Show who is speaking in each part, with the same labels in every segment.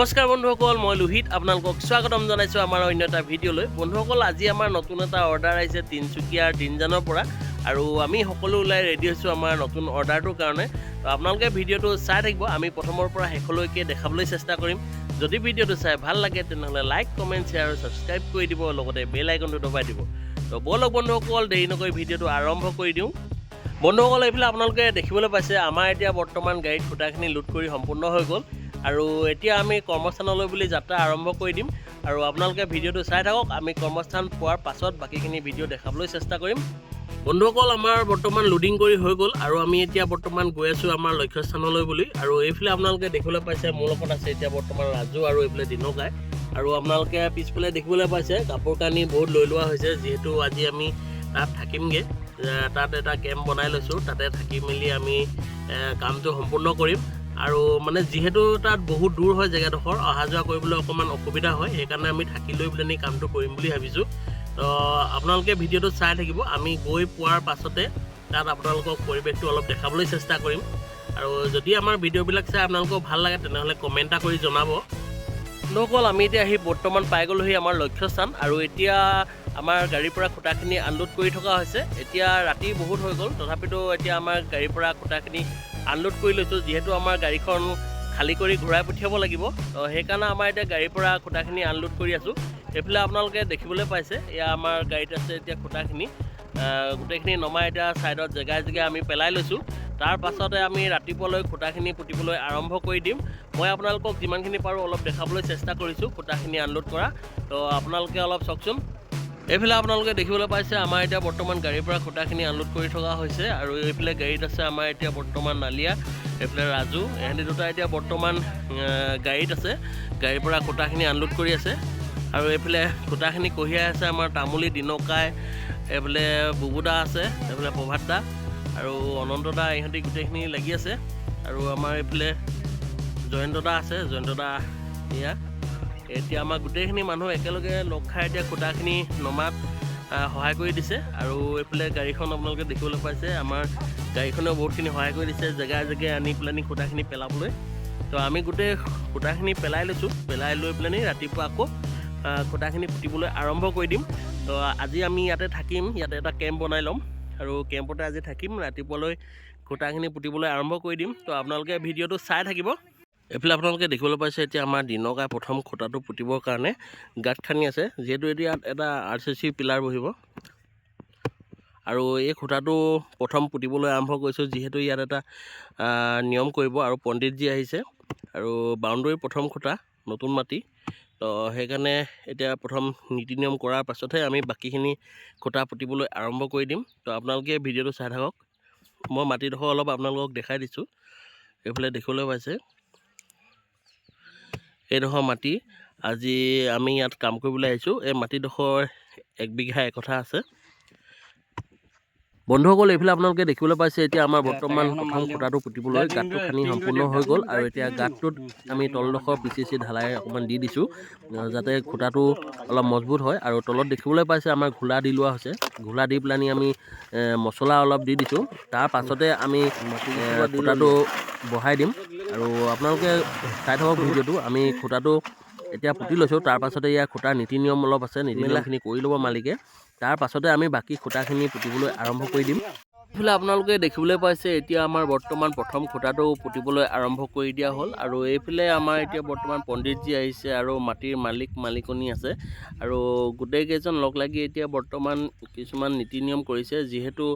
Speaker 1: নমস্কাৰ বন্ধুসকল, মই লোহিত আপোনালোকক স্বাগতম জনাইছোঁ আমাৰ অন্য এটা ভিডিঅ'লৈ। বন্ধুসকল, আজি আমাৰ নতুন এটা অৰ্ডাৰ আহিছে তিনিচুকীয়াৰ দিনজানৰ পৰা, আৰু আমি সকলো ওলাই ৰেডি হৈছোঁ আমাৰ নতুন অৰ্ডাৰটোৰ কাৰণে। তো আপোনালোকে ভিডিঅ'টো চাই থাকিব, আমি প্ৰথমৰ পৰা শেষলৈকে দেখাবলৈ চেষ্টা কৰিম। যদি ভিডিঅ'টো চাই ভাল লাগে তেনেহ'লে লাইক, কমেণ্ট, শ্বেয়াৰ আৰু ছাবস্ক্ৰাইব কৰি দিব, লগতে বেল আইকনটো দবাই দিব। তো ব'লক বন্ধুসকল, দেৰি নকৰি ভিডিঅ'টো আৰম্ভ কৰি দিওঁ। বন্ধুসকল, এইফালে আপোনালোকে দেখিবলৈ পাইছে আমাৰ এতিয়া বৰ্তমান গাড়ীত খুঁটাখিনি লোড কৰি সম্পূৰ্ণ হৈ গ'ল, আৰু এতিয়া আমি কৰ্মস্থানলৈ বুলি যাত্ৰা আৰম্ভ কৰি দিম। আৰু আপোনালোকে ভিডিঅ'টো চাই থাকক, আমি কৰ্মস্থান পোৱাৰ পাছত বাকীখিনি ভিডিঅ' দেখাবলৈ চেষ্টা কৰিম। বন্ধুসকল, আমাৰ বৰ্তমান লোডিং কৰি হৈ গ'ল, আৰু আমি এতিয়া বৰ্তমান গৈ আছোঁ আমাৰ লক্ষ্যস্থানলৈ বুলি। আৰু এইফালে আপোনালোকে দেখিবলৈ পাইছে মোৰ লগত আছে এতিয়া বৰ্তমান ৰাজু আৰু এইফালে দিনকাই। আৰু আপোনালোকে পিছফালে দেখিবলৈ পাইছে কাপোৰ কানি বহুত লৈ লোৱা হৈছে, যিহেতু আজি আমি তাত থাকিমগৈ। তাত এটা কেম্প বনাই লৈছোঁ, তাতে থাকি মেলি আমি কামটো সম্পূৰ্ণ কৰিম। আৰু মানে যিহেতু তাত বহুত দূৰ হয় জেগাডোখৰ, অহা যোৱা কৰিবলৈ অকণমান অসুবিধা হয়, সেইকাৰণে আমি থাকি লৈ পেলাই কামটো কৰিম বুলি ভাবিছোঁ। তো আপোনালোকে ভিডিঅ'টো চাই থাকিব, আমি গৈ পোৱাৰ পাছতে তাত আপোনালোকক পৰিৱেশটো অলপ দেখাবলৈ চেষ্টা কৰিম। আৰু যদি আমাৰ ভিডিঅ'বিলাক চাই আপোনালোকক ভাল লাগে তেনেহ'লে কমেণ্ট এটা কৰি জনাব। বন্ধুসকল, আমি এতিয়া আহি বৰ্তমান পাই গ'লোহি আমাৰ লক্ষ্যস্থান, আৰু এতিয়া আমাৰ গাড়ীৰ পৰা খুঁটাখিনি আনলোড কৰি থকা হৈছে। এতিয়া ৰাতি বহুত হৈ গ'ল, তথাপিতো এতিয়া আমাৰ গাড়ীৰ পৰা খুঁটাখিনি আনলোড কৰি লৈছোঁ, যিহেতু আমাৰ গাড়ীখন খালী কৰি ঘূৰাই পঠিয়াব লাগিব। তো সেইকাৰণে আমাৰ এতিয়া গাড়ীৰ পৰা খুঁটাখিনি আনলোড কৰি আছোঁ। এইফালে আপোনালোকে দেখিবলৈ পাইছে, এয়া আমাৰ গাড়ীত আছে এতিয়া খুঁটাখিনি, গোটেইখিনি নমাই এতিয়া ছাইডত জেগাই জেগাই আমি পেলাই লৈছোঁ। তাৰ পাছতে আমি ৰাতিপুৱালৈ খুঁটাখিনি পুতিবলৈ আৰম্ভ কৰি দিম। মই আপোনালোকক যিমানখিনি পাৰোঁ অলপ দেখাবলৈ চেষ্টা কৰিছোঁ খুঁটাখিনি আনলোড কৰা। তো আপোনালোকে অলপ চাওকচোন। এইফালে আপোনালোকে দেখিবলৈ পাইছে আমাৰ এতিয়া বৰ্তমান গাড়ীৰ পৰা খুঁটাখিনি আনলোড কৰি থকা হৈছে, আৰু এইফালে গাড়ীত আছে আমাৰ এতিয়া বৰ্তমান নালিয়া, এইফালে ৰাজু, এহেঁতি দুটা এতিয়া বৰ্তমান গাড়ীত আছে, গাড়ীৰ পৰা খুঁটাখিনি আনলোড কৰি আছে। আৰু এইফালে খুঁটাখিনি কঢ়িয়াই আছে আমাৰ তামুলী, দিনকাই, এইফালে বুবুদা আছে, এইফালে প্ৰভাত দা আৰু অনন্ত দা, ইহঁতি গোটেইখিনি লাগি আছে। আৰু আমাৰ এইফালে জয়ন্ত দা আছে, জয়ন্ত দা এয়া। এতিয়া আমাৰ গোটেইখিনি মানুহ একেলগে লগ খাই এতিয়া খুঁটাখিনি নমাত সহায় কৰি দিছে। আৰু এইফালে গাড়ীখন আপোনালোকে দেখিবলৈ পাইছে, আমাৰ গাড়ীখনেও বহুতখিনি সহায় কৰি দিছে জেগাই জেগাই আনি পেলাই খুঁটাখিনি পেলাবলৈ। তো আমি গোটেই খুঁটাখিনি পেলাই লৈছোঁ, পেলাই লৈ পেলাই ৰাতিপুৱা আকৌ খুঁটাখিনি পুতিবলৈ আৰম্ভ কৰি দিম। তো আজি আমি ইয়াতে থাকিম, ইয়াতে এটা কেম্প বনাই ল'ম, আৰু কেম্পতে আজি থাকিম, ৰাতিপুৱালৈ খুঁটাখিনি পুতিবলৈ আৰম্ভ কৰি দিম। তো আপোনালোকে ভিডিঅ'টো চাই থাকিব। এইফালে আপোনালোকে দেখিবলৈ পাইছে এতিয়া আমাৰ দিনকাই প্ৰথম খুঁটাটো পুতিবৰ কাৰণে গাঁত খান্দি আছে, যিহেতু এতিয়া ইয়াত এটা RCC পিলাৰ বহিব। আৰু এই খুঁটাটো প্ৰথম পুতিবলৈ আৰম্ভ কৰিছোঁ, যিহেতু ইয়াত এটা নিয়ম কৰিব, আৰু পণ্ডিতজি আহিছে, আৰু বাউণ্ডৰী প্ৰথম খুঁটা, নতুন মাটি। তো সেইকাৰণে এতিয়া প্ৰথম নীতি নিয়ম কৰাৰ পাছতহে আমি বাকীখিনি খুঁটা পুতিবলৈ আৰম্ভ কৰি দিম। তো আপোনালোকে ভিডিঅ'টো চাই থাকক, মই মাটিডোখৰ অলপ আপোনালোকক দেখাই দিছোঁ। এইফালে দেখিবলৈ পাইছে এইডোখৰ মাটি, আজি আমি ইয়াত কাম কৰিবলৈ আহিছোঁ। এই মাটিডোখৰ 1 বিঘা 1 কঠা আছে। বন্ধুসকল, এইফালে আপোনালোকে দেখিবলৈ পাইছে এতিয়া আমাৰ বৰ্তমান প্ৰথম খুঁটাটো পুতিবলৈ গাঁতটো খানি সম্পূৰ্ণ হৈ গ'ল, আৰু এতিয়া গাঁতটোত আমি তলডোখৰ PCC ঢালাই অকণমান দি দিছোঁ, যাতে খুঁটাটো অলপ মজবুত হয়। আৰু তলত দেখিবলৈ পাইছে আমাৰ ঘোলা দি লোৱা হৈছে, ঘোলা দি পেলানি আমি মছলা অলপ দি দিছোঁ। তাৰ পাছতে আমি খুঁটাটো বহাই দিম। আৰু আপোনালোকে চাই থাকক ভিডিঅ'টো, আমি খুঁটাটো এতিয়া পুতি লৈছোঁ। তাৰ পাছতে ইয়াৰ খুঁটাৰ নীতি নিয়ম অলপ আছে, নীতি নিয়মখিনি কৰি ল'ব মালিকে। তাৰ পাছতে আমি বাকী খুঁটাখিনি পুতিবলৈ আৰম্ভ কৰি দিম। এইফালে আপোনালোকে দেখিবলৈ পাইছে এতিয়া আমাৰ বৰ্তমান প্ৰথম খুঁটাটো পুতিবলৈ আৰম্ভ কৰি দিয়া হ'ল। আৰু এইফালে আমাৰ এতিয়া বৰ্তমান পণ্ডিতজি আহিছে, আৰু মাটিৰ মালিকনী আছে, আৰু গোটেইকেইজন লগ লাগি এতিয়া বৰ্তমান কিছুমান নীতি নিয়ম কৰিছে, যিহেতু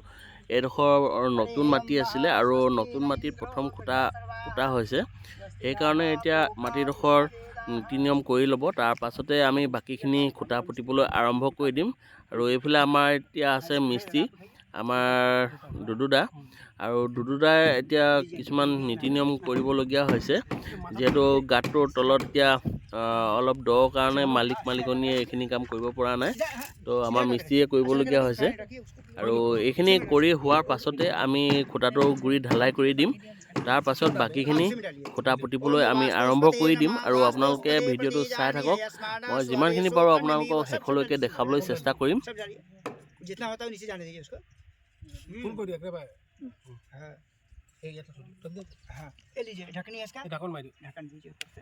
Speaker 1: এইডোখৰ নতুন মাটি আছিলে, আৰু নতুন মাটিত প্ৰথম খুঁটা পুতা হৈছে। সেইকাৰণে এতিয়া মাটিডোখৰ নীতি নিয়ম কৰি ল'ব, তাৰ পাছতে আমি বাকীখিনি খুঁটা পুতিবলৈ আৰম্ভ কৰি দিম। আৰু এইফালে আমাৰ এতিয়া আছে মিস্ত্ৰী, আমাৰ দুদুদা, আৰু দুদুদাই এতিয়া কিছুমান নীতি নিয়ম কৰিবলগীয়া হৈছে, যিহেতু গাঁতটোৰ তলত এতিয়া অলপ দ কাৰণে মালিকনীয়ে এইখিনি কাম কৰিব পৰা নাই। তো আমাৰ মিস্ত্ৰীয়ে কৰিবলগীয়া হৈছে, আৰু এইখিনি কৰি হোৱাৰ পাছতে আমি খুঁটাটো গুৰি ঢালাই কৰি দিম। তাৰ পাছত বাকীখিনি খুঁটা পুতিবলৈ আমি আৰম্ভ কৰি দিম। আৰু আপোনালোকে ভিডিঅ'টো চাই থাকক, মই যিমানখিনি পাৰোঁ আপোনালোকক শেষলৈকে দেখাবলৈ চেষ্টা কৰিম।
Speaker 2: जितना होता है नीचे जाने दीजिए उसको। फुल कर दिया क्या भाई? हाँ, ये तो हाँ, ये लीजिए ढक्कन है इसका। ढक्कन मारिए, ढक्कन दीजिए ऊपर से।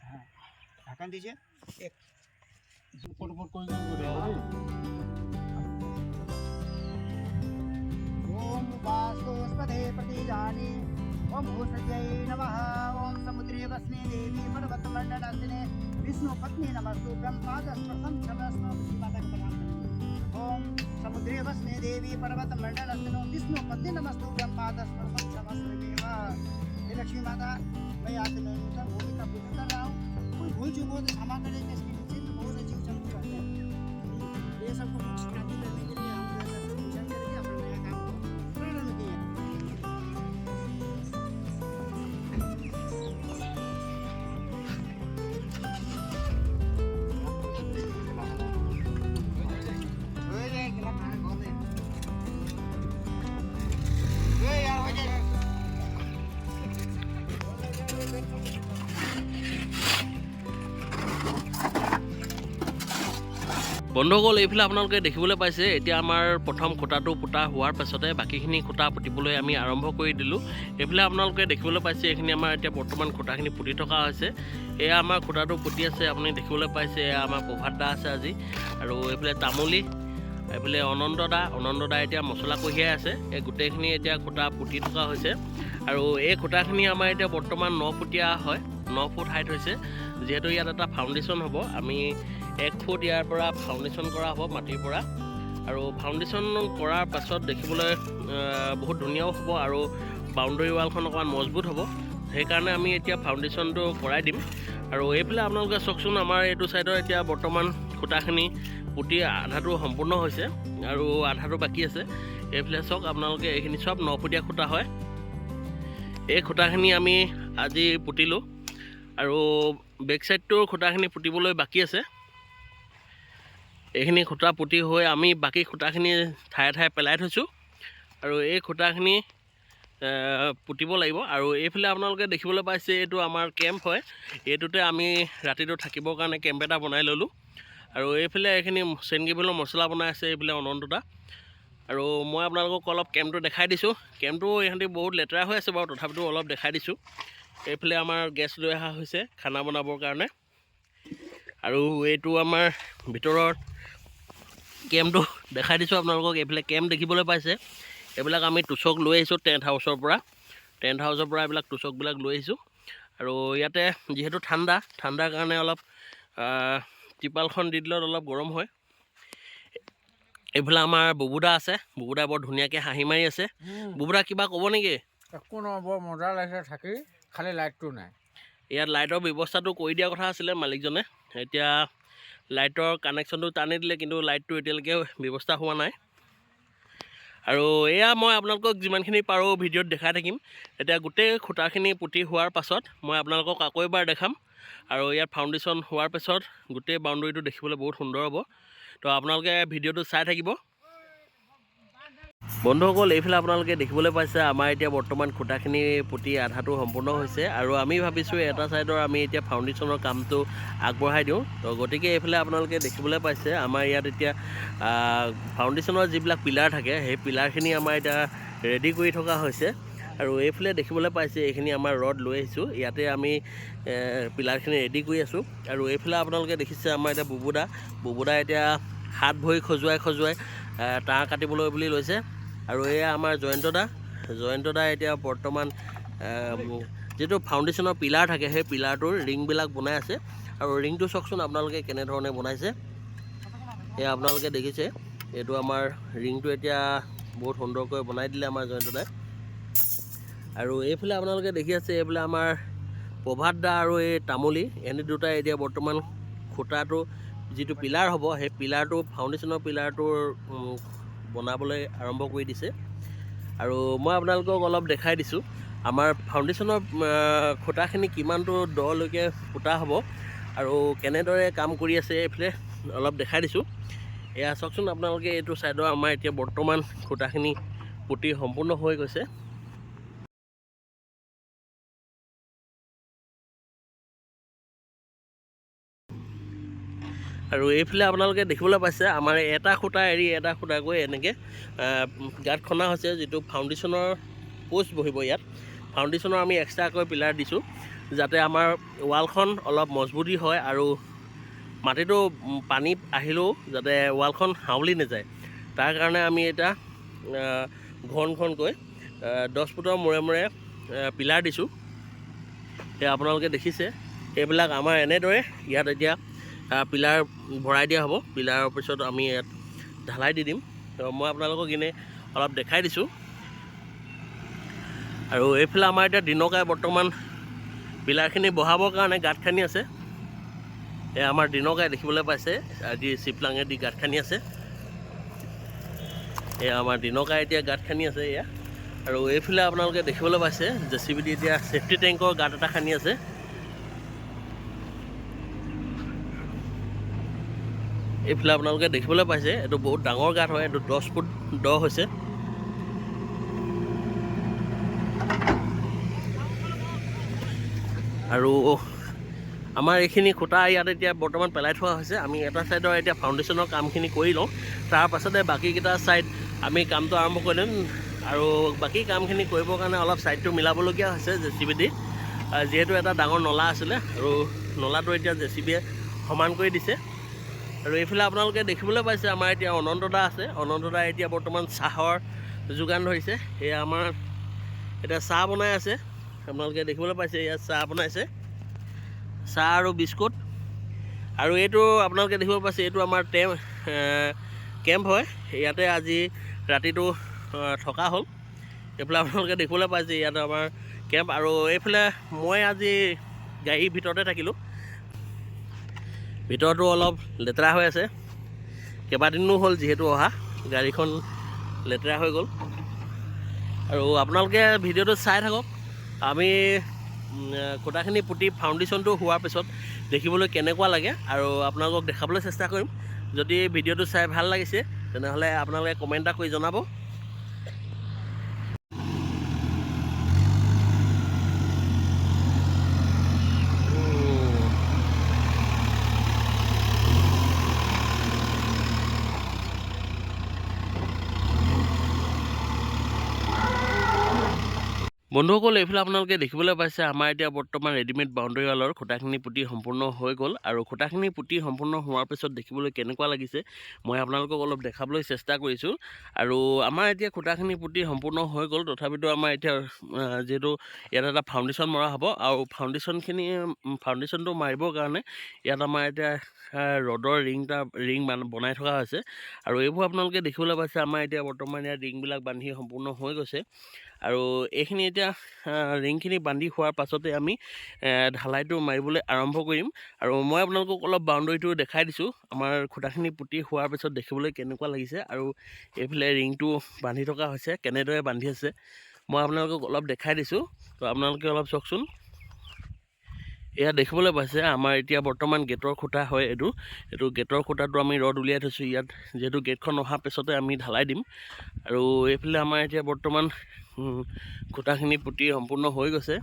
Speaker 2: हाँ, ঢাকন দিছে এক ओम वास्तुस्पदे प्रतिजाने ओम भूषज्यै नमः ओम समुद्रे वस्ने देवी पर्वतमण्डलस्थिने विष्णु पत्नी नमस्तु ब्रह्मादस्पृशं क्षमस्व माता को प्रणाम ओम समुद्रे वस्ने देवी पर्वतमण्डलस्थिनो विष्णु पत्नी नमस्तु ब्रह्मादस्पृशं क्षमस्व हे लक्ष्मी माता मैं आज नूतन भूमि का पूजन कर रहा हूँ कोई भूल चूक हो तो क्षमा करें इसके नीचे बहुत अच्छी चलती रहते हैं ये सब कुछ शांति करने के लिए हम पूजन करके अपना नया काम को प्रारंभ किए
Speaker 1: বন্ধুসকল এইফালে আপোনালোকে দেখিবলৈ পাইছে এতিয়া আমাৰ প্ৰথম খুঁটাটো পুতা হোৱাৰ পাছতে বাকীখিনি খুঁটা পুতিবলৈ আমি আৰম্ভ কৰি দিলোঁ এইফালে আপোনালোকে দেখিবলৈ পাইছে এইখিনি আমাৰ এতিয়া বৰ্তমান খুঁটাখিনি পুতি থকা হৈছে এয়া আমাৰ খুঁটাটো পুতি আছে আপুনি দেখিবলৈ পাইছে এয়া আমাৰ প্ৰভাত দা আছে আজি আৰু এইফালে তামুলী এইফালে অনন্ত দা এতিয়া মছলা কঢ়িয়াই আছে এই গোটেইখিনি এতিয়া খুঁটা পুতি থকা হৈছে আৰু এই খুঁটাখিনি আমাৰ এতিয়া বৰ্তমান 9 ফুটীয়া হয় 9 ফুট হাইট হৈছে যিহেতু ইয়াত এটা ফাউণ্ডেশ্যন হ'ব আমি 1 ফুট ইয়াৰ পৰা ফাউণ্ডেশ্যন কৰা হ'ব মাটিৰ পৰা আৰু ফাউণ্ডেশ্যন কৰাৰ পাছত দেখিবলৈ বহুত ধুনীয়াও হ'ব আৰু বাউণ্ডাৰী ৱালখন অকণমান মজবুত হ'ব সেইকাৰণে আমি এতিয়া ফাউণ্ডেশ্যনটো কৰাই দিম আৰু এইফালে আপোনালোকে চাওকচোন আমাৰ এইটো ছাইডৰ এতিয়া বৰ্তমান খুঁটাখিনি পুতি আধাটো সম্পূৰ্ণ হৈছে আৰু আধাটো বাকী আছে এইফালে চাওক আপোনালোকে এইখিনি চব 9 ফুটীয়া খুঁটা হয় এই খুঁটাখিনি আমি আজি পুতিলোঁ আৰু বেক চাইডটোৰ খুঁটাখিনি পুতিবলৈ বাকী আছে এইখিনি খুঁটা পুতি হৈ আমি বাকী খুঁটাখিনি ঠায়ে ঠায়ে পেলাই থৈছোঁ আৰু এই খুঁটাখিনি পুতিব লাগিব আৰু এইফালে আপোনালোকে দেখিবলৈ পাইছে এইটো আমাৰ কেম্প হয় এইটোতে আমি ৰাতিটো থাকিবৰ কাৰণে কেম্প এটা বনাই ল'লোঁ আৰু এইফালে এইখিনি চেনগিভেলৰ মছলা বনাই আছে এইফালে অনন্তদা আৰু মই আপোনালোকক অলপ কেম্পটো দেখাই দিছোঁ কেম্পটো ইহঁতি বহুত লেতেৰা হৈ আছে বাৰু তথাপিতো অলপ দেখাই দিছোঁ এইফালে আমাৰ গেছ লৈ অহা হৈছে খানা বনাবৰ কাৰণে আৰু এইটো আমাৰ ভিতৰৰ কেম্পটো দেখাই দিছোঁ আপোনালোকক এইফালে কেম্প দেখিবলৈ পাইছে এইবিলাক আমি টুচক লৈ আহিছোঁ টেণ্ট হাউচৰ পৰা এইবিলাক টুচকবিলাক লৈ আহিছোঁ আৰু ইয়াতে যিহেতু ঠাণ্ডাৰ কাৰণে অলপ টিপালখন দি দিলত অলপ গৰম হয় এইফালে আমাৰ বুবুদা আছে বুবুদা বৰ ধুনীয়াকৈ হাঁহি মাৰি আছে বুবুদা কিবা ক'ব নেকি
Speaker 3: একো নহয় বৰ মজা লাগিছে থাকি খালি লাইটটো নাই
Speaker 1: ইয়াত লাইটৰ ব্যৱস্থাটো কৰি দিয়া কথা আছিলে মালিকজনে এতিয়া লাইটৰ কানেকশ্যনটো টানি দিলে কিন্তু লাইটটো এতিয়ালৈকে ব্যৱস্থা হোৱা নাই আৰু এয়া মই আপোনালোকক যিমানখিনি পাৰোঁ ভিডিঅ'ত দেখাই থাকিম এতিয়া গোটেই খুঁটাখিনি পুতি হোৱাৰ পাছত মই আপোনালোকক আকৌ এবাৰ দেখাম আৰু ইয়াত ফাউণ্ডেশ্যন হোৱাৰ পাছত গোটেই বাউণ্ডেৰীটো দেখিবলৈ বহুত সুন্দৰ হ'ব তো আপোনালোকে ভিডিঅ'টো চাই থাকিব বন্ধুসকল এইফালে আপোনালোকে দেখিবলৈ পাইছে আমাৰ এতিয়া বৰ্তমান খুঁটাখিনি পুতি আধাটো সম্পূৰ্ণ হৈছে আৰু আমি ভাবিছোঁ এটা ছাইডৰ আমি এতিয়া ফাউণ্ডেশ্যনৰ কামটো আগবঢ়াই দিওঁ তো গতিকে এইফালে আপোনালোকে দেখিবলৈ পাইছে আমাৰ ইয়াত এতিয়া ফাউণ্ডেশ্যনৰ যিবিলাক পিলাৰ থাকে সেই পিলাৰখিনি আমাৰ এতিয়া ৰেডি কৰি থকা হৈছে আৰু এইফালে দেখিবলৈ পাইছে এইখিনি আমাৰ ৰড লৈ আহিছোঁ ইয়াতে আমি পিলাৰখিনি ৰেডি কৰি আছোঁ আৰু এইফালে আপোনালোকে দেখিছে আমাৰ এতিয়া বুবুদা এতিয়া হাত ভৰি খজুৱাই তাঁৰ কাটিবলৈ বুলি লৈছে আৰু এয়া আমাৰ জয়ন্ত দা এতিয়া বৰ্তমান যিটো ফাউণ্ডেশ্যনৰ পিলাৰ থাকে সেই পিলাৰটোৰ ৰিংবিলাক বনাই আছে আৰু ৰিংটো চাওকচোন আপোনালোকে কেনেধৰণে বনাইছে এয়া আপোনালোকে দেখিছে এইটো আমাৰ ৰিংটো এতিয়া বহুত সুন্দৰকৈ বনাই দিলে আমাৰ জয়ন্ত দাই আৰু এইফালে আপোনালোকে দেখি আছে এইফালে আমাৰ প্ৰভাত দা আৰু এই তামুলী এনে দুটাই এতিয়া বৰ্তমান খুঁটাটো যিটো পিলাৰ হ'ব সেই পিলাৰটো ফাউণ্ডেশ্যনৰ পিলাৰটোৰ বনাবলৈ আৰম্ভ কৰি দিছে আৰু মই আপোনালোকক অলপ দেখাই দিছোঁ আমাৰ ফাউণ্ডেশ্যনৰ খুঁটাখিনি কিমানটো দলৈকে পুতা হ'ব আৰু কেনেদৰে কাম কৰি আছে এইফালে অলপ দেখাই দিছোঁ এয়া চাওকচোন আপোনালোকে এইটো ছাইডৰ আমাৰ এতিয়া বৰ্তমান খুঁটাখিনি পুতি সম্পূৰ্ণ হৈ গৈছে আৰু এইফালে আপোনালোকে দেখিবলৈ পাইছে আমাৰ এটা খুঁটা এৰি এটা খুঁটাকৈ এনেকৈ গাঁত খনা হৈছে যিটো ফাউণ্ডেশ্যনৰ পোষ্ট বহিব ইয়াত ফাউণ্ডেশ্যনৰ আমি এক্সট্ৰাকৈ পিলাৰ দিছোঁ যাতে আমাৰ ৱালখন অলপ মজবুতি হয় আৰু মাটিটো পানী আহিলেও যাতে ৱালখন হাউলি নাযায়। তাৰ কাৰণে আমি এটা ঘনকৈ 10 ফুটৰ মূৰে মূৰে পিলাৰ দিছোঁ। সেয়া আপোনালোকে দেখিছে। এইবিলাক আমাৰ এনেদৰে ইয়াত এতিয়া পিলাৰ ভৰাই দিয়া হ'ব। পিলাৰৰ পিছত আমি ইয়াত ঢালাই দি দিম। তো মই আপোনালোকক এনেই অলপ দেখাই দিছোঁ। আৰু এইফালে আমাৰ এতিয়া দিনকাই বৰ্তমান পিলাৰখিনি বহাবৰ কাৰণে গাঁত খান্দি আছে। এয়া আমাৰ দিনকাই দেখিবলৈ পাইছে, আজি চিপলাঙে দি গাঁত খান্দি আছে। এয়া আমাৰ দিনকাই এতিয়া গাঁত খান্দি আছে এয়া। আৰু এইফালে আপোনালোকে দেখিবলৈ পাইছে JCB দি এতিয়া ছেফটি টেংকৰ গাঁত এটা খান্দি আছে। এইফালে আপোনালোকে দেখিবলৈ পাইছে এইটো বহুত ডাঙৰ গাঁত হয়, এইটো 10 ফুট দ হৈছে। আৰু আমাৰ এইখিনি খুঁটা ইয়াত এতিয়া বৰ্তমান পেলাই থোৱা হৈছে। আমি এটা ছাইডৰ এতিয়া ফাউণ্ডেশ্যনৰ কামখিনি কৰি লওঁ, তাৰ পাছতে বাকীকেইটা ছাইড আমি কামটো আৰম্ভ কৰি দিম। আৰু বাকী কামখিনি কৰিবৰ কাৰণে অলপ ছাইডটো মিলাবলগীয়া হৈছে JCB দি, যিহেতু এটা ডাঙৰ নলা আছিলে আৰু নলাটো এতিয়া JCBয়ে সমান কৰি দিছে। আৰু এইফালে আপোনালোকে দেখিবলৈ পাইছে আমাৰ এতিয়া অনন্তদা আছে। অনন্তদা এতিয়া বৰ্তমান চাহৰ যোগান ধৰিছে। এয়া আমাৰ এতিয়া চাহ বনাই আছে, আপোনালোকে দেখিবলৈ পাইছে। ইয়াত চাহ বনাইছে, চাহ আৰু বিস্কুট। আৰু এইটো আপোনালোকে দেখিব পাইছে এইটো আমাৰ কেম্প হয়। ইয়াতে আজি ৰাতিটো থকা হ'ল। এইফালে আপোনালোকে দেখিবলৈ পাইছে ইয়াত আমাৰ কেম্প। আৰু এইফালে মই আজি গাড়ীৰ ভিতৰতে থাকিলোঁ। ভিতৰতো অলপ লেতেৰা হৈ আছে, কেইবাদিনো হ'ল যিহেতু অহা, গাড়ীখন লেতেৰা হৈ গ'ল। আৰু আপোনালোকে ভিডিঅ'টো চাই থাকক। আমি খুঁটাখিনি পুতি ফাউণ্ডেশ্যনটো হোৱাৰ পিছত দেখিবলৈ কেনেকুৱা লাগে আৰু আপোনালোকক দেখাবলৈ চেষ্টা কৰিম। যদি ভিডিঅ'টো চাই ভাল লাগিছে তেনেহ'লে আপোনালোকে কমেণ্ট এটা কৰি জনাব। বন্ধুসকল, এইফালে আপোনালোকে দেখিবলৈ পাইছে আমাৰ এতিয়া বৰ্তমান ৰেডিমেড বাউণ্ডেৰী ৱালৰ খুঁটাখিনি পুতি সম্পূৰ্ণ হৈ গ'ল। আৰু খুঁটাখিনি পুতি সম্পূৰ্ণ হোৱাৰ পিছত দেখিবলৈ কেনেকুৱা লাগিছে মই আপোনালোকক অলপ দেখাবলৈ চেষ্টা কৰিছোঁ। আৰু আমাৰ এতিয়া খুঁটাখিনি পুতি সম্পূৰ্ণ হৈ গ'ল, তথাপিতো আমাৰ এতিয়া যিহেতু ইয়াত এটা ফাউণ্ডেশ্যন মৰা হ'ব। আৰু ফাউণ্ডেশ্যনটো মাৰিবৰ কাৰণে ইয়াত আমাৰ এতিয়া ৰডৰ ৰিং বনাই থকা হৈছে। আৰু এইবোৰ আপোনালোকে দেখিবলৈ পাইছে আমাৰ এতিয়া বৰ্তমান ইয়াত ৰিংবিলাক বান্ধি সম্পূৰ্ণ হৈ গৈছে। আৰু এইখিনি এতিয়া ৰিংখিনি বান্ধি হোৱাৰ পাছতে আমি ঢালাইটো মাৰিবলৈ আৰম্ভ কৰিম। আৰু মই আপোনালোকক অলপ বাউণ্ডেৰীটো দেখাই দিছোঁ, আমাৰ খুঁটাখিনি পুতি হোৱাৰ পিছত দেখিবলৈ কেনেকুৱা লাগিছে। আৰু এইফালে ৰিংটো বান্ধি থকা হৈছে, কেনেদৰে বান্ধি আছে মই আপোনালোকক অলপ দেখাই দিছোঁ। তো আপোনালোকে অলপ চাওকচোন। এয়া দেখিবলৈ পাইছে আমাৰ এতিয়া বৰ্তমান গেটৰ খুঁটা হয়। এইটো গেটৰ খুঁটাটো আমি ৰড উলিয়াই থৈছোঁ ইয়াত, যিহেতু গেটখন অহাৰ পিছতে আমি ঢালাই দিম। আৰু এইফালে আমাৰ এতিয়া বৰ্তমান খুঁটাখিনি পুতি সম্পূৰ্ণ হৈ গৈছে।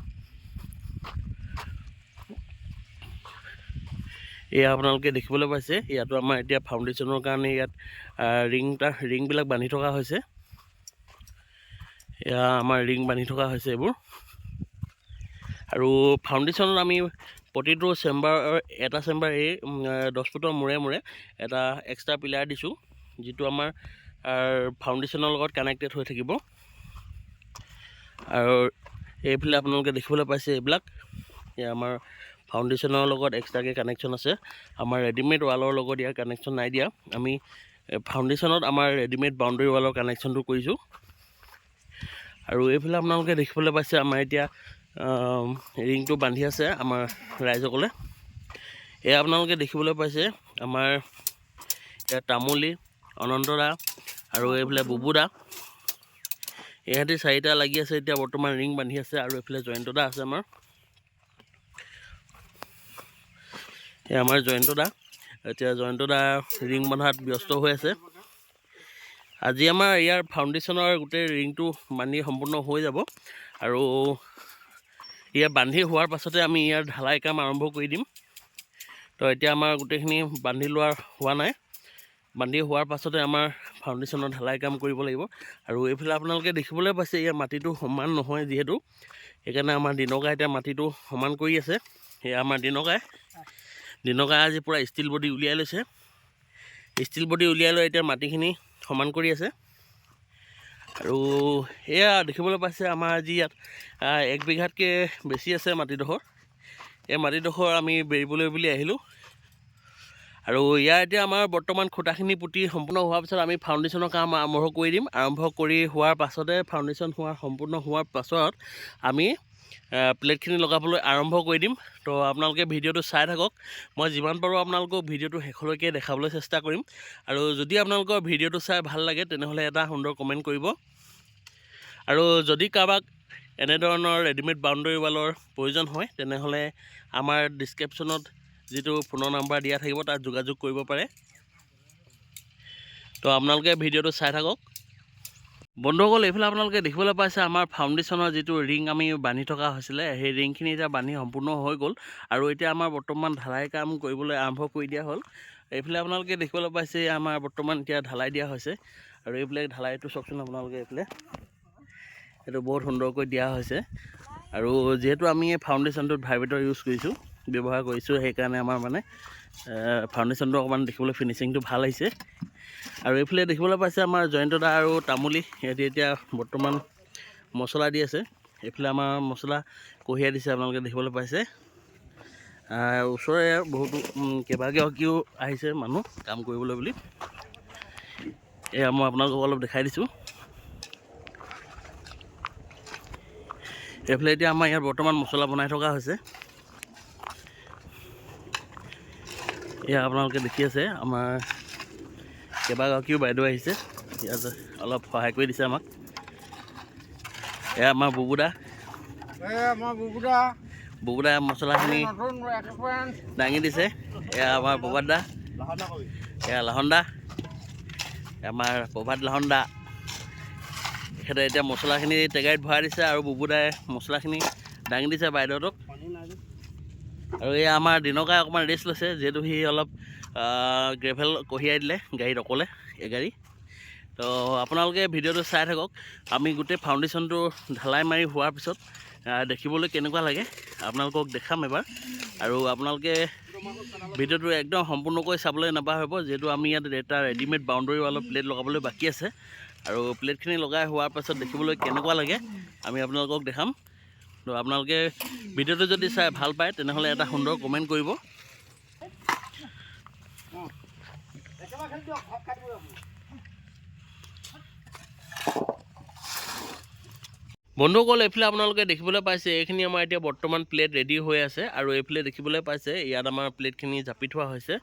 Speaker 1: এয়া আপোনালোকে দেখিবলৈ পাইছে ইয়াতো আমাৰ এতিয়া ফাউণ্ডেশ্যনৰ কাৰণে ইয়াত ৰিংবিলাক বান্ধি থকা হৈছে। এয়া আমাৰ ৰিং বান্ধি থকা হৈছে এইবোৰ। আৰু ফাউণ্ডেশ্যনত আমি প্ৰতিটো এটা চেম্বাৰ 10 ফুটৰ মূৰে মূৰে এটা এক্সট্ৰা পিলাৰ দিছোঁ, যিটো আমাৰ ফাউণ্ডেশ্যনৰ লগত কানেক্টেড হৈ থাকিব। আৰু এইফালে আপোনালোকে দেখিবলৈ পাইছে এইবিলাক আমাৰ ফাউণ্ডেশ্যনৰ লগত এক্সট্ৰাকৈ কানেকশ্যন আছে। আমাৰ ৰেডিমেড ৱালৰ লগত ইয়াৰ কানেকশ্যন নাই দিয়া। আমি ফাউণ্ডেশ্যনত আমাৰ ৰেডিমেড বাউণ্ডেৰী ৱালৰ কানেকশ্যনটো কৰিছোঁ। আৰু এইফালে আপোনালোকে দেখিবলৈ পাইছে আমাৰ এতিয়া ৰিংটো বান্ধি আছে আমাৰ ৰাইজসকলে। এয়া আপোনালোকে দেখিবলৈ পাইছে আমাৰ ইয়াত তামুলী, অনন্তদা আৰু এইফালে বুবুদা, ইহঁতি 4টা লাগি আছে এতিয়া বৰ্তমান ৰিং বান্ধি আছে। আৰু এইফালে জয়ন্তদা আছে আমাৰ। এয়া আমাৰ জয়ন্তদা, এতিয়া জয়ন্তদা ৰিং বন্ধাত ব্যস্ত হৈ আছে। আজি আমাৰ ইয়াৰ ফাউণ্ডেশ্যনৰ গোটেই ৰিংটো বান্ধি সম্পূৰ্ণ হৈ যাব। আৰু ইয়াৰ বান্ধি হোৱাৰ পাছতে আমি ইয়াৰ ঢালাই কাম আৰম্ভ কৰি দিম। তো এতিয়া আমাৰ গোটেইখিনি বান্ধি লোৱা হোৱা নাই, বান্ধি হোৱাৰ পাছতে আমাৰ ফাউণ্ডেশ্যনৰ ঢালাই কাম কৰিব লাগিব। আৰু এইফালে আপোনালোকে দেখিবলৈ পাইছে ইয়াৰ মাটিটো সমান নহয় যিহেতু, সেইকাৰণে আমাৰ দিনকাই এতিয়া মাটিটো সমান কৰি আছে। সেয়া আমাৰ দিনকাই আজি পূৰা ষ্টিল বডি উলিয়াই লৈছে। ষ্টিল বডি উলিয়াই লৈ এতিয়া মাটিখিনি সমান কৰি আছে। আৰু এয়া দেখিবলৈ পাইছে আমাৰ আজি ইয়াত 1 বিঘাতকৈ বেছি আছে মাটিডোখৰ। এই মাটিডোখৰ আমি বেৰিবলৈ বুলি আহিলোঁ। আৰু ইয়াৰ এতিয়া আমাৰ বৰ্তমান খুঁটাখিনি পুতি সম্পূৰ্ণ হোৱাৰ পিছত আমি ফাউণ্ডেশ্যনৰ কাম আৰম্ভ কৰি দিম। আৰম্ভ কৰি হোৱাৰ পাছতে ফাউণ্ডেশ্যন সম্পূৰ্ণ হোৱাৰ পাছত আমি প্লেটখিনি লগাবলৈ আৰম্ভ কৰি দিম। তো আপোনালোকে ভিডিঅ'টো চাই থাকক। মই যিমান পাৰোঁ আপোনালোকক ভিডিঅ'টো শেষলৈকে দেখাবলৈ চেষ্টা কৰিম। আৰু যদি আপোনালোকৰ ভিডিঅ'টো চাই ভাল লাগে তেনেহ'লে এটা সুন্দৰ কমেণ্ট কৰিব। আৰু যদি কাৰোবাক এনেধৰণৰ ৰেডিমেড বাউণ্ডেৰী ৱালৰ প্ৰয়োজন হয় তেনেহ'লে আমাৰ ডিছক্ৰিপশ্যনত যিটো ফোনৰ নাম্বাৰ দিয়া থাকিব তাত যোগাযোগ কৰিব পাৰে। তো আপোনালোকে ভিডিঅ'টো চাই থাকক। বন্ধুসকল, এইফালে আপোনালোকে দেখিবলৈ পাইছে আমাৰ ফাউণ্ডেশ্যনৰ যিটো ৰিং আমি বান্ধি থকা হৈছিলে, সেই ৰিংখিনি এতিয়া বান্ধি সম্পূৰ্ণ হৈ গ'ল। আৰু এতিয়া আমাৰ বৰ্তমান ঢালাই কাম কৰিবলৈ আৰম্ভ কৰি দিয়া হ'ল। এইফালে আপোনালোকে দেখিবলৈ পাইছে আমাৰ বৰ্তমান এতিয়া ঢালাই দিয়া হৈছে। আৰু এইফালে ঢালাইটো চাওকচোন আপোনালোকে, এইফালে এইটো বহুত সুন্দৰকৈ দিয়া হৈছে। আৰু যিহেতু আমি এই ফাউণ্ডেশ্যনটোত ভাইব্ৰেটৰ ব্যৱহাৰ কৰিছোঁ, সেইকাৰণে আমাৰ মানে ফাউণ্ডেশ্যনটো অকণমান দেখিবলৈ ফিনিচিংটো ভাল আহিছে। আৰু এইফালে দেখিবলৈ পাইছে আমাৰ জয়ন্ত দা আৰু তামুলী, সিহঁতি এতিয়া বৰ্তমান মছলা দি আছে। এইফালে আমাৰ মছলা কঢ়িয়াই দিছে, আপোনালোকে দেখিবলৈ পাইছে। ওচৰৰে বহুতো কেইবাগৰাকীও আহিছে মানুহ কাম কৰিবলৈ বুলি। এয়া মই আপোনালোকক অলপ দেখাই দিছোঁ। এইফালে এতিয়া আমাৰ ইয়াত বৰ্তমান মছলা বনাই থকা হৈছে। এয়া আপোনালোকে দেখি আছে আমাৰ কেইবাগৰাকীও বাইদেউ আহিছে, ইয়াত অলপ সহায় কৰি দিছে আমাক। এয়া আমাৰ বুবুদা মছলাখিনি দাঙি দিছে। এয়া আমাৰ প্ৰভাত দা, এয়া লাহন দা, আমাৰ প্ৰভাত লাহন দা, তেখেতে এতিয়া মছলাখিনি টেঙাৰীত ভৰাই দিছে আৰু বুবুদাই মছলাখিনি দাঙি দিছে বাইদেউহঁতক। আৰু এয়া আমাৰ দিনকাই অকণমান ৰেষ্ট লৈছে, যিহেতু সি অলপ গ্ৰেভেল কঢ়িয়াই দিলে গাড়ীত অকলে এগাড়ী। তো আপোনালোকে ভিডিঅ'টো চাই থাকক। আমি গোটেই ফাউণ্ডেশ্যনটো ঢালাই মাৰি হোৱাৰ পিছত দেখিবলৈ কেনেকুৱা লাগে আপোনালোকক দেখাম এবাৰ। আৰু আপোনালোকে ভিডিঅ'টো একদম সম্পূৰ্ণকৈ চাবলৈ নাপাহৰিব, যিহেতু আমি ইয়াত এটা ৰেডিমেড বাউণ্ডেৰী ৱালৰ প্লেট লগাবলৈ বাকী আছে। আৰু প্লেটখিনি লগাই হোৱাৰ পাছত দেখিবলৈ কেনেকুৱা লাগে আমি আপোনালোকক দেখাম। তো আপোনালোকে ভিডিঅ'টো যদি চাই ভাল পায় তেনেহ'লে এটা সুন্দৰ কমেণ্ট কৰিব। বন্ধুসকল, এইফালে আপোনালোকে দেখিবলৈ পাইছে এইখিনি আমাৰ এতিয়া বৰ্তমান প্লেট ৰেডি হৈ আছে। আৰু এইফালে দেখিবলৈ পাইছে ইয়াত আমাৰ প্লেটখিনি জাপি থোৱা হৈছে।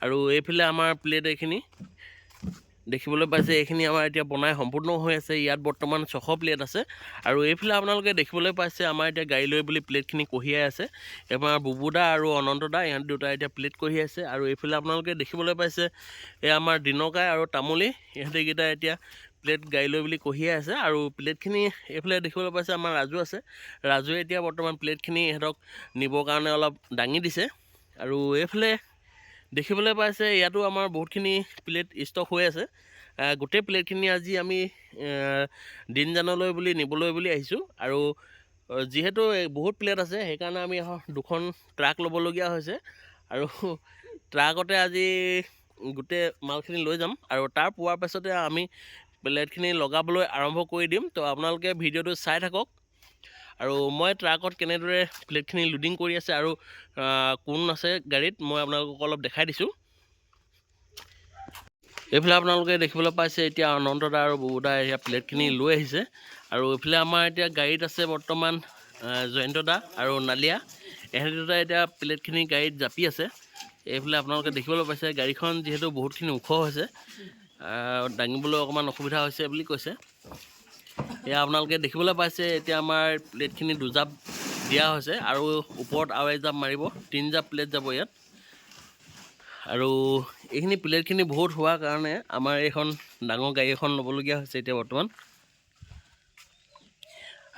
Speaker 1: আৰু এইফালে আমাৰ প্লেট এইখিনি দেখিবলৈ পাইছে, এইখিনি আমাৰ এতিয়া বনাই সম্পূৰ্ণ হৈ আছে। ইয়াত বৰ্তমান 600 প্লেট আছে। আৰু এইফালে আপোনালোকে দেখিবলৈ পাইছে আমাৰ এতিয়া গাড়ী লৈ বুলি প্লেটখিনি কঢ়িয়াই আছে। আমাৰ বুবুদা আৰু অনন্ত দা, ইহঁত দুটা এতিয়া প্লেট কঢ়িয়াই আছে। আৰু এইফালে আপোনালোকে দেখিবলৈ পাইছে এই আমাৰ দিনকাই আৰু তামুলী, ইহঁতেকেইটা এতিয়া প্লেট গাড়ী লৈ বুলি কঢ়িয়াই আছে। আৰু প্লেটখিনি এইফালে দেখিবলৈ পাইছে আমাৰ ৰাজু আছে। ৰাজুৱে এতিয়া বৰ্তমান প্লেটখিনি ইহঁতক নিবৰ কাৰণে অলপ দাঙি দিছে। আৰু এইফালে দেখিবলৈ পাইছে ইয়াতো আমাৰ বহুতখিনি প্লেট ষ্টক হৈ আছে। গোটেই প্লেটখিনি আজি আমি দিনজানলৈ বুলি নিবলৈ বুলি আহিছোঁ। আৰু যিহেতু বহুত প্লেট আছে সেইকাৰণে আমি দুখন ট্ৰাক ল'বলগীয়া হৈছে। আৰু ট্ৰাকতে আজি গোটেই মালখিনি লৈ যাম। আৰু তাৰ পোৱাৰ পাছতে আমি প্লেটখিনি লগাবলৈ আৰম্ভ কৰি দিম। তো আপোনালোকে ভিডিঅ'টো চাই থাকক। আৰু মই ট্ৰাকত কেনেদৰে প্লেটখিনি লোডিং কৰি আছে আৰু কোন আছে গাড়ীত মই আপোনালোকক অলপ দেখাই দিছোঁ। এইফালে আপোনালোকে দেখিবলৈ পাইছে এতিয়া অনন্ত দা আৰু বুবুদা এতিয়া প্লেটখিনি লৈ আহিছে। আৰু এইফালে আমাৰ এতিয়া গাড়ীত আছে বৰ্তমান জয়ন্ত দা আৰু নালিয়া, এহেঁতি দুটা এতিয়া প্লেটখিনি গাড়ীত জাপি আছে। এইফালে আপোনালোকে দেখিবলৈ পাইছে গাড়ীখন যিহেতু বহুতখিনি ওখ হৈছে, দাঙিবলৈ অকণমান অসুবিধা হৈছে বুলি কৈছে। এয়া আপোনালোকে দেখিবলৈ পাইছে এতিয়া আমাৰ প্লেটখিনি দুজাপ দিয়া হৈছে। আৰু ওপৰত আৰু এজাপ মাৰিব, 3 জাপ প্লেট যাব ইয়াত। আৰু এইখিনি প্লেটখিনি বহুত হোৱাৰ কাৰণে আমাৰ এইখন ডাঙৰ গাড়ী এখন ল'বলগীয়া হৈছে এতিয়া বৰ্তমান।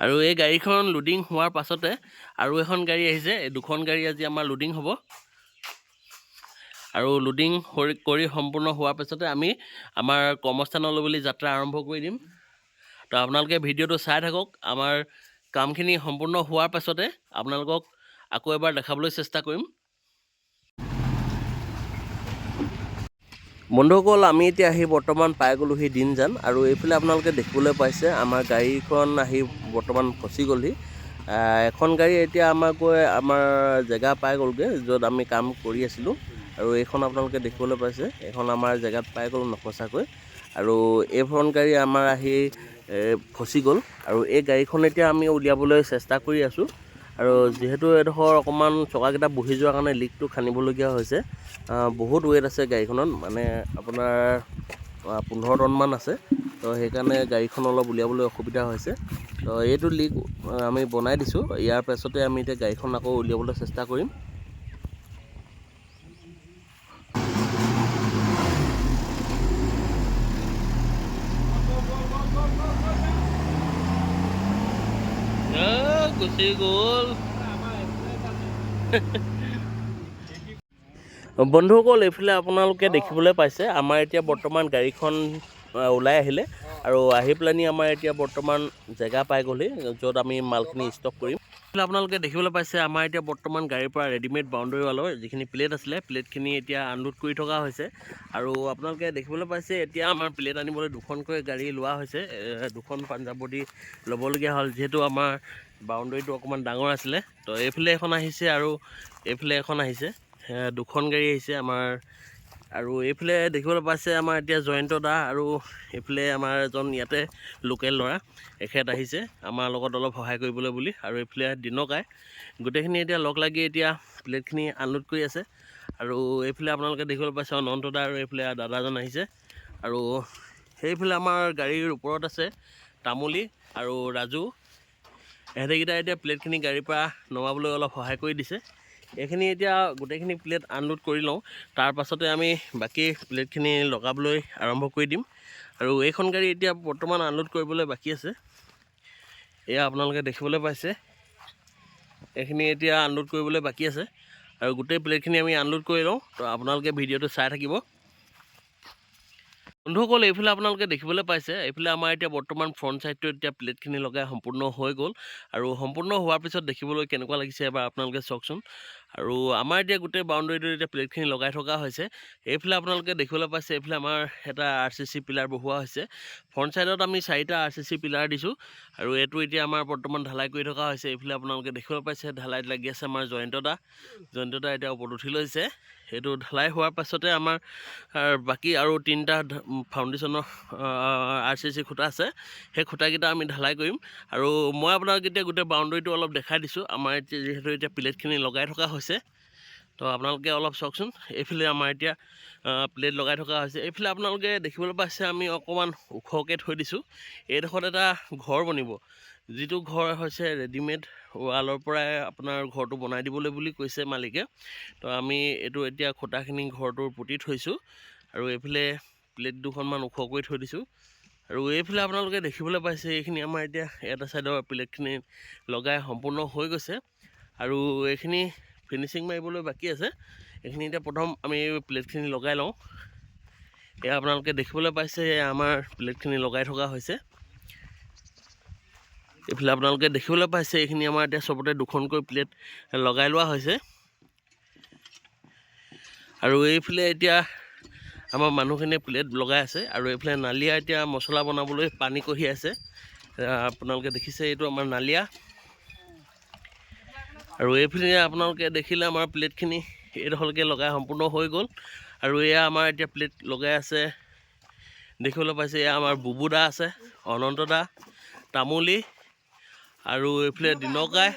Speaker 1: আৰু এই গাড়ীখন লোডিং হোৱাৰ পাছতে আৰু এখন গাড়ী আহিছে, এই দুখন গাড়ী আজি আমাৰ লোডিং হ'ব। আৰু লোডিং কৰি সম্পূৰ্ণ হোৱাৰ পিছতে আমি আমাৰ কৰ্মস্থানলৈ বুলি যাত্ৰা আৰম্ভ কৰি দিম। তো আপোনালোকে ভিডিঅ'টো চাই থাকক। আমাৰ কামখিনি সম্পূৰ্ণ হোৱাৰ পাছতে আপোনালোকক আকৌ এবাৰ দেখাবলৈ চেষ্টা কৰিম। বন্ধুসকল, আমি এতিয়া আহি বৰ্তমান পাই গ'লোহি দিনজান, আৰু এইফালে আপোনালোকে দেখিবলৈ পাইছে আমাৰ গাড়ীখন আহি বৰ্তমান ফচি গ'লহি। এখন গাড়ী এতিয়া আমাৰ জেগা পাই গ'লগৈ য'ত আমি কাম কৰি আছিলোঁ, আৰু এইখন আপোনালোকে দেখিবলৈ পাইছে এইখন আমাৰ জেগাত পাই গ'ল নফচাকৈ। আৰু এইখন গাড়ী আমাৰ আহি ফচি গ'ল, আৰু এই গাড়ীখন এতিয়া আমি উলিয়াবলৈ চেষ্টা কৰি আছোঁ। আৰু যিহেতু এডোখৰ অকণমান চকাকেইটা বহি যোৱাৰ কাৰণে লিকটো খান্দিবলগীয়া হৈছে। বহুত ৱেইট আছে গাড়ীখনত, মানে আপোনাৰ 15 টনমান আছে। তো সেইকাৰণে গাড়ীখন অলপ উলিয়াবলৈ অসুবিধা হৈছে। তো এইটো লিক আমি বনাই দিছোঁ। ইয়াৰ পাছতে আমি এতিয়া গাড়ীখন আকৌ উলিয়াবলৈ চেষ্টা কৰিম। গুচি গ'ল। বন্ধুসকল, এইফালে আপোনালোকে দেখিবলৈ পাইছে আমাৰ এতিয়া বৰ্তমান গাড়ীখন ওলাই আহিলে, আৰু আহি পেলানি আমাৰ এতিয়া বৰ্তমান জেগা পাই গ'লহি য'ত আমি মালখিনি ষ্টক কৰিম। এইফালে আপোনালোকে দেখিবলৈ পাইছে আমাৰ এতিয়া বৰ্তমান গাড়ীৰ পৰা ৰেডিমেড বাউণ্ডেৰী ৱালৰ যিখিনি প্লেট আছিলে, প্লেটখিনি এতিয়া আনলোড কৰি থকা হৈছে। আৰু আপোনালোকে দেখিবলৈ পাইছে এতিয়া আমাৰ প্লেট আনিবলৈ দুখনকৈ গাড়ী লোৱা হৈছে। দুখন পাঞ্জাৱ বডি ল'বলগীয়া হ'ল, যিহেতু আমাৰ বাউণ্ডেৰীটো অকণমান ডাঙৰ আছিলে। তো এইফালে এখন আহিছে আৰু এইফালে এখন আহিছে, দুখন গাড়ী আহিছে আমাৰ। আৰু এইফালে দেখিবলৈ পাইছে আমাৰ এতিয়া জয়ন্ত দা, আৰু এইফালে আমাৰ এজন ইয়াতে লোকেল ল'ৰা এখেত আহিছে আমাৰ লগত অলপ সহায় কৰিবলৈ বুলি। আৰু এইফালে দিনকাই গোটেইখিনি এতিয়া লগ লাগি এতিয়া প্লেটখিনি আনলোড কৰি আছে। আৰু এইফালে আপোনালোকে দেখিবলৈ পাইছে অনন্ত দা আৰু এইফালে দাদাজন আহিছে। আৰু সেইফালে আমাৰ গাড়ীৰ ওপৰত আছে তামুলী আৰু ৰাজু। এহেঁতেকেইটা এতিয়া প্লেটখিনি গাড়ীৰ পৰা নমাবলৈ অলপ সহায় কৰি দিছে। এইখিনি এতিয়া গোটেইখিনি প্লেট আনলোড কৰি লওঁ, তাৰ পাছতে আমি বাকী প্লেটখিনি লগাবলৈ আৰম্ভ কৰি দিম। আৰু এইখন গাড়ী এতিয়া বৰ্তমান আনলোড কৰিবলৈ বাকী আছে। এয়া আপোনালোকে দেখিবলৈ পাইছে এইখিনি এতিয়া আনলোড কৰিবলৈ বাকী আছে, আৰু গোটেই প্লেটখিনি আমি আনলোড কৰি লওঁ। তো আপোনালোকে ভিডিঅ'টো চাই থাকিব। বন্ধুসকল, এইফালে আপোনালোকে দেখিবলৈ পাইছে এইফালে আমাৰ এতিয়া বৰ্তমান ফ্ৰণ্ট ছাইডটো এতিয়া প্লেটখিনি লগাই সম্পূৰ্ণ হৈ গ'ল। আৰু সম্পূৰ্ণ হোৱাৰ পিছত দেখিবলৈ কেনেকুৱা লাগিছে এবাৰ আপোনালোকে চাওকচোন। আৰু আমাৰ এতিয়া গোটেই বাউণ্ডেৰীটো এতিয়া প্লেটখিনি লগাই থকা হৈছে। এইফালে আপোনালোকে দেখিবলৈ পাইছে এইফালে আমাৰ এটা RCC পিলাৰ বহোৱা হৈছে। ফ্ৰণ্ট ছাইডত আমি 4টা RCC পিলাৰ দিছোঁ, আৰু এইটো এতিয়া আমাৰ বৰ্তমান ঢালাই কৰি থকা হৈছে। এইফালে আপোনালোকে দেখিবলৈ পাইছে ঢালাইত লাগি আছে আমাৰ জয়ন্ত দা এতিয়া ওপৰত উঠি লৈছে। সেইটো ঢালাই হোৱাৰ পাছতে আমাৰ বাকী আৰু 3টা ফাউণ্ডেশ্যনৰ RCC খুঁটা আছে, সেই খুঁটাকেইটা আমি ঢালাই কৰিম। আৰু মই আপোনাক এতিয়া গোটেই বাউণ্ডেৰীটো অলপ দেখাই দিছোঁ। আমাৰ এতিয়া যিহেতু এতিয়া প্লেটখিনি লগাই থকা হৈছে, তো আপোনালোকে অলপ চাওকচোন। এইফালে আমাৰ এতিয়া প্লেট লগাই থকা হৈছে। এইফালে আপোনালোকে দেখিবলৈ পাইছে আমি অকণমান ওখকৈ থৈ দিছোঁ। এইডোখৰত এটা ঘৰ বনিব, যিটো ঘৰ হৈছে ৰেডিমেড ৱালৰ পৰাই আপোনাৰ ঘৰটো বনাই দিবলৈ বুলি কৈছে মালিকে। তো আমি এইটো এতিয়া খুঁটাখিনি ঘৰটোৰ পুতি থৈছোঁ, আৰু এইফালে প্লেট দুখনমান ওখ কৰি থৈ দিছোঁ। আৰু এইফালে আপোনালোকে দেখিবলৈ পাইছে এইখিনি আমাৰ এতিয়া এটা ছাইডৰ প্লেটখিনি লগাই সম্পূৰ্ণ হৈ গৈছে, আৰু এইখিনি ফিনিচিং মাৰিবলৈ বাকী আছে। এইখিনি এতিয়া প্ৰথম আমি প্লেটখিনি লগাই লওঁ। এয়া আপোনালোকে দেখিবলৈ পাইছে আমাৰ প্লেটখিনি লগাই থকা হৈছে। এইফালে আপোনালোকে দেখিবলৈ পাইছে এইখিনি আমাৰ এতিয়া চবতে দুখনকৈ প্লেট লগাই লোৱা হৈছে। আৰু এইফালে এতিয়া আমাৰ মানুহখিনিয়ে প্লেট লগাই আছে, আৰু এইফালে নালিয়া এতিয়া মছলা বনাবলৈ পানী কঢ়ি আছে। আপোনালোকে দেখিছে এইটো আমাৰ নালিয়া। আৰু এইফালে আপোনালোকে দেখিলে আমাৰ প্লেটখিনি এইডোখৰলৈকে লগাই সম্পূৰ্ণ হৈ গ'ল। আৰু এয়া আমাৰ এতিয়া প্লেট লগাই আছে, দেখিবলৈ পাইছে। এয়া আমাৰ বুবু দা আছে, অনন্ত দা, তামুলী, আৰু এইফালে দিনকাই,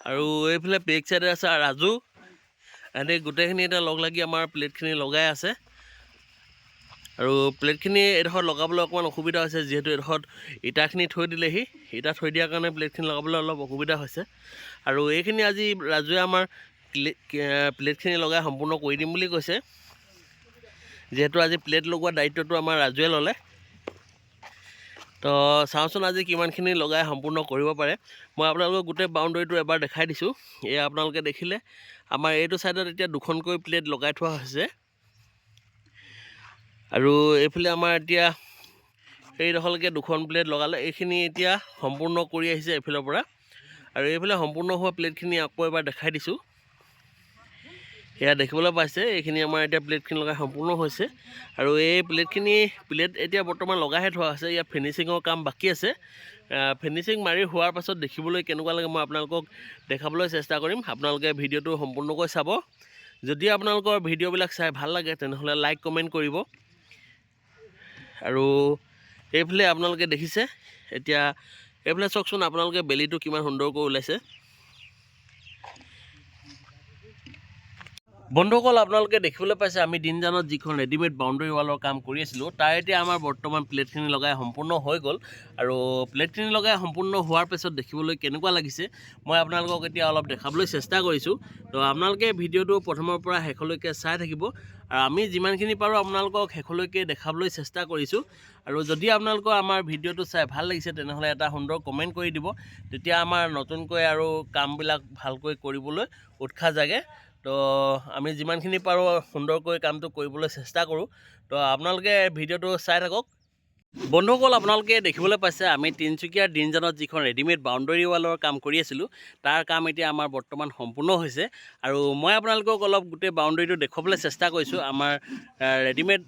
Speaker 1: আৰু এইফালে বেক চাইডে আছে ৰাজু। এহেঁতি গোটেইখিনি এতিয়া লগ লাগি আমাৰ প্লেটখিনি লগাই আছে। আৰু প্লেটখিনি এইডোখৰত লগাবলৈ অকণমান অসুবিধা হৈছে, যিহেতু এইডোখৰত ইটাখিনি থৈ দিলেহি। ইটা থৈ দিয়াৰ কাৰণে প্লেটখিনি লগাবলৈ অলপ অসুবিধা হৈছে। আৰু এইখিনি আজি ৰাজুৱে আমাৰ প্লেটখিনি লগাই সম্পূৰ্ণ কৰি দিম বুলি কৈছে, যিহেতু আজি প্লেট লগোৱা দায়িত্বটো আমাৰ ৰাজুৱে ল'লে। তো চাওঁচোন আজি কিমানখিনি লগাই সম্পূৰ্ণ কৰিব পাৰে। মই আপোনালোকক গোটেই বাউণ্ডেৰীটো এবাৰ দেখাই দিছোঁ। এয়া আপোনালোকে দেখিলে আমাৰ এইটো ছাইডত এতিয়া দুখনকৈ প্লেট লগাই থোৱা হৈছে আৰু এইফালে আমাৰ এতিয়া এইডোখৰলৈকে দুখন প্লেট লগালে। এইখিনি এতিয়া সম্পূৰ্ণ কৰি আহিছে এইফালৰ পৰা আৰু এইফালে সম্পূৰ্ণ হোৱা প্লেটখিনি আকৌ এবাৰ দেখাই দিছোঁ। এয়া দেখিবলৈ পাইছে এইখিনি আমাৰ এতিয়া প্লেটখিনি লগাই সম্পূৰ্ণ হৈছে আৰু এই প্লেট এতিয়া বৰ্তমান লগাইহে থোৱা আছে। ইয়াত ফিনিচিঙৰ কাম বাকী আছে। ফিনিচিং মাৰি হোৱাৰ পাছত দেখিবলৈ কেনেকুৱা লাগে মই আপোনালোকক দেখাবলৈ চেষ্টা কৰিম। আপোনালোকে ভিডিঅ'টো সম্পূৰ্ণকৈ চাব। যদি আপোনালোকৰ ভিডিঅ'বিলাক চাই ভাল লাগে তেনেহ'লে লাইক কমেণ্ট কৰিব। আৰু এইফালে আপোনালোকে দেখিছে এতিয়া এইফালে চাওকচোন আপোনালোকে বেলিটো কিমান সুন্দৰকৈ ওলাইছে। বন্ধুসকল আপোনালোকে দেখিবলৈ পাইছে আমি দিনজানত যিখন ৰেডিমেড বাউণ্ডেৰী ৱালৰ কাম কৰি আছিলোঁ তাৰ এতিয়া আমাৰ বৰ্তমান প্লেটখিনি লগাই সম্পূৰ্ণ হৈ গ'ল আৰু প্লেটখিনি লগাই সম্পূৰ্ণ হোৱাৰ পিছত দেখিবলৈ কেনেকুৱা লাগিছে মই আপোনালোকক এতিয়া অলপ দেখাবলৈ চেষ্টা কৰিছোঁ। তো আপোনালোকে ভিডিঅ'টো প্ৰথমৰ পৰা শেষলৈকে চাই থাকিব আৰু আমি যিমানখিনি পাৰোঁ আপোনালোকক শেষলৈকে দেখাবলৈ চেষ্টা কৰিছোঁ। আৰু যদি আপোনালোকৰ আমাৰ ভিডিঅ'টো চাই ভাল লাগিছে তেনেহ'লে এটা সুন্দৰ কমেণ্ট কৰি দিব। তেতিয়া আমাৰ নতুনকৈ আৰু কামবিলাক ভালকৈ কৰিবলৈ উৎসাহ জাগে। তো আমি যিমানখিনি পাৰোঁ সুন্দৰকৈ কামটো কৰিবলৈ চেষ্টা কৰোঁ। তো আপোনালোকে ভিডিঅ'টো চাই থাকক। বন্ধুসকল আপোনালোকে দেখিবলৈ পাইছে আমি তিনিচুকীয়াৰ দিনজানত যিখন ৰেডিমেড বাউণ্ডেৰী ৱালৰ কাম কৰি আছিলোঁ তাৰ কাম এতিয়া আমাৰ বৰ্তমান সম্পূৰ্ণ হৈছে আৰু মই আপোনালোকক অলপ গোটেই বাউণ্ডেৰীটো দেখুৱাবলৈ চেষ্টা কৰিছোঁ। আমাৰ ৰেডিমেড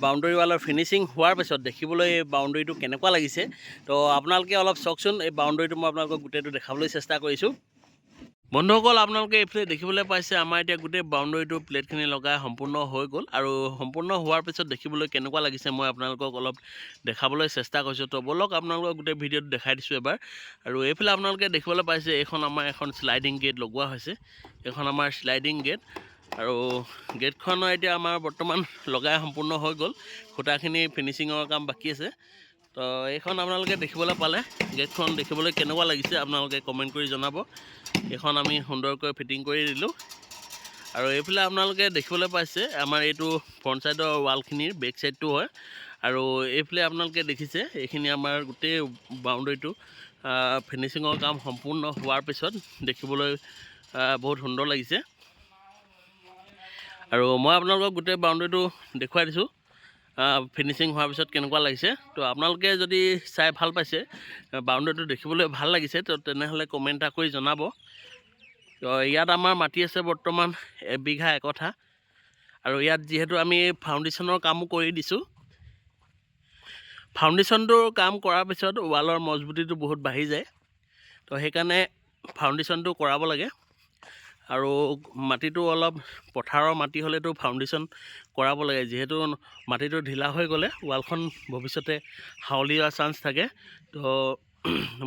Speaker 1: বাউণ্ডেৰী ৱালৰ ফিনিচিং হোৱাৰ পিছত দেখিবলৈ এই বাউণ্ডেৰীটো কেনেকুৱা লাগিছে। তো আপোনালোকে অলপ চাওকচোন। এই বাউণ্ডেৰীটো মই আপোনালোকক গোটেইটো দেখাবলৈ চেষ্টা কৰিছোঁ। বন্ধুসকল আপোনালোকে এইফালে দেখিবলৈ পাইছে আমাৰ এতিয়া গোটেই বাউণ্ডেৰীটো প্লেটখিনি লগাই সম্পূৰ্ণ হৈ গ'ল আৰু সম্পূৰ্ণ হোৱাৰ পিছত দেখিবলৈ কেনেকুৱা লাগিছে মই আপোনালোকক অলপ দেখাবলৈ চেষ্টা কৰিছোঁ। তো বলক আপোনালোকক গোটেই ভিডিঅ'টো দেখাই দিছোঁ এবাৰ। আৰু এইফালে আপোনালোকে দেখিবলৈ পাইছে এইখন আমাৰ এখন শ্লাইডিং গেট লগোৱা হৈছে। এইখন আমাৰ শ্লাইডিং গেট আৰু গেটখনৰ এতিয়া আমাৰ বৰ্তমান লগাই সম্পূৰ্ণ হৈ গ'ল। খুঁটাখিনি ফিনিচিঙৰ কাম বাকী আছে। তো এইখন আপোনালোকে দেখিবলৈ পালে গেটখন দেখিবলৈ কেনেকুৱা লাগিছে আপোনালোকে কমেণ্ট কৰি জনাব। এইখন আমি সুন্দৰকৈ ফিটিং কৰি দিলোঁ আৰু এইফালে আপোনালোকে দেখিবলৈ পাইছে আমাৰ এইটো ফ্ৰণ্ট ছাইডৰ ৱালখিনিৰ বেক ছাইডটো হয় আৰু এইফালে আপোনালোকে দেখিছে এইখিনি আমাৰ গোটেই বাউণ্ডেৰীটো ফিনিচিঙৰ কাম সম্পূৰ্ণ হোৱাৰ পিছত দেখিবলৈ বহুত সুন্দৰ লাগিছে আৰু মই আপোনালোকক গোটেই বাউণ্ডেৰীটো দেখুৱাই দিছোঁ ফিনিচিং হোৱাৰ পিছত কেনেকুৱা লাগিছে। তো আপোনালোকে যদি চাই ভাল পাইছে বাউণ্ডেৰীটো দেখিবলৈ ভাল লাগিছে তো তেনেহ'লে কমেণ্ট এটা কৰি জনাব। তো ইয়াত আমাৰ মাটি আছে বৰ্তমান 1 বিঘা 1 কঠা আৰু ইয়াত যিহেতু আমি ফাউণ্ডেশ্যনৰ কামো কৰি দিছোঁ। ফাউণ্ডেশ্যনটোৰ কাম কৰাৰ পিছত ৱালৰ মজবুতিটো বহুত বাঢ়ি যায়। তো সেইকাৰণে ফাউণ্ডেশ্যনটো কৰাব লাগে আৰু মাটিটো অলপ পথাৰৰ মাটি হ'লেতো ফাউণ্ডেশ্যন কৰাব লাগে। যিহেতু মাটিটো ঢিলা হৈ গ'লে ৱালখন ভৱিষ্যতে হাউলি হোৱাৰ চান্স থাকে। তো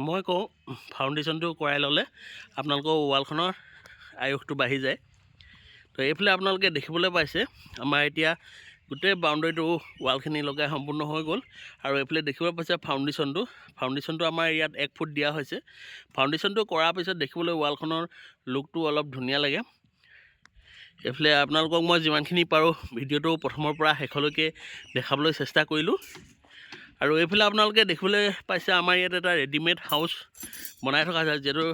Speaker 1: মই কওঁ ফাউণ্ডেশ্যনটো কৰাই ল'লে আপোনালোকৰ ৱালখনৰ আয়ুসটো বাঢ়ি যায়। তো এইফালে আপোনালোকে দেখিবলৈ পাইছে আমাৰ এতিয়া গোটেই বাউণ্ডেৰীটো ৱালখিনি লগাই সম্পূৰ্ণ হৈ গ'ল আৰু এইফালে দেখিবলৈ পাইছে ফাউণ্ডেশ্যনটো আমাৰ ইয়াত 1 ফুট দিয়া হৈছে। ফাউণ্ডেশ্যনটো কৰাৰ পিছত দেখিবলৈ ৱালখনৰ লুকটো অলপ ধুনীয়া লাগে। এইফালে আপোনালোকক মই যিমানখিনি পাৰোঁ ভিডিঅ'টো প্ৰথমৰ পৰা শেষলৈকে দেখাবলৈ চেষ্টা কৰিলোঁ আৰু এইফালে আপোনালোকে দেখিবলৈ পাইছে আমাৰ ইয়াত এটা ৰেডিমেড হাউচ বনাই থকা আছে। যিহেতু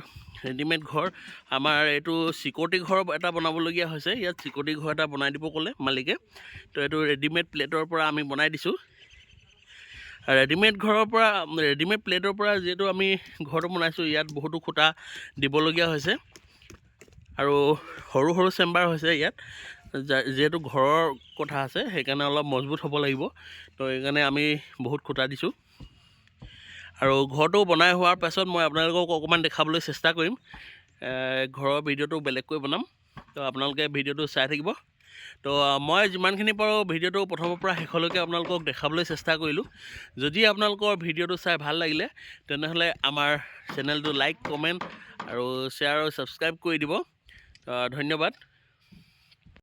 Speaker 1: ৰেডিমেড ঘৰ আমাৰ এইটো চিকিউৰিটি ঘৰ এটা বনাবলগীয়া হৈছে। ইয়াত চিকিউৰিটি ঘৰ এটা বনাই দিব ক'লে মালিকে। তো এইটো ৰেডিমেড প্লেটৰ পৰা আমি বনাই দিছোঁ। ৰেডিমেড প্লেটৰ পৰা যিহেতু আমি ঘৰটো বনাইছোঁ ইয়াত বহুতো খুঁটা দিবলগীয়া হৈছে আৰু সৰু সৰু চেম্বাৰ হৈছে ইয়াত। যিহেতু ঘৰৰ কথা আছে সেইকাৰণে অলপ মজবুত হ'ব লাগিব। তো সেইকাৰণে আমি বহুত খুঁটা দিছোঁ আৰু ঘৰটো বনাই হোৱাৰ পাছত মই আপোনালোকক অকণমান দেখাবলৈ চেষ্টা কৰিম। ঘৰৰ ভিডিঅ'টো বেলেগকৈ বনাম। তো আপোনালোকে ভিডিঅ'টো চাই থাকিব। তো মই যিমানখিনি পাৰোঁ ভিডিঅ'টো প্ৰথমৰ পৰা শেষলৈকে আপোনালোকক দেখাবলৈ চেষ্টা কৰিলোঁ। যদি আপোনালোকৰ ভিডিঅ'টো চাই ভাল লাগিলে তেনেহ'লে আমাৰ চেনেলটো লাইক কমেণ্ট আৰু শ্বেয়াৰ আৰু ছাবস্ক্ৰাইব কৰি দিব। ধন্যবাদ।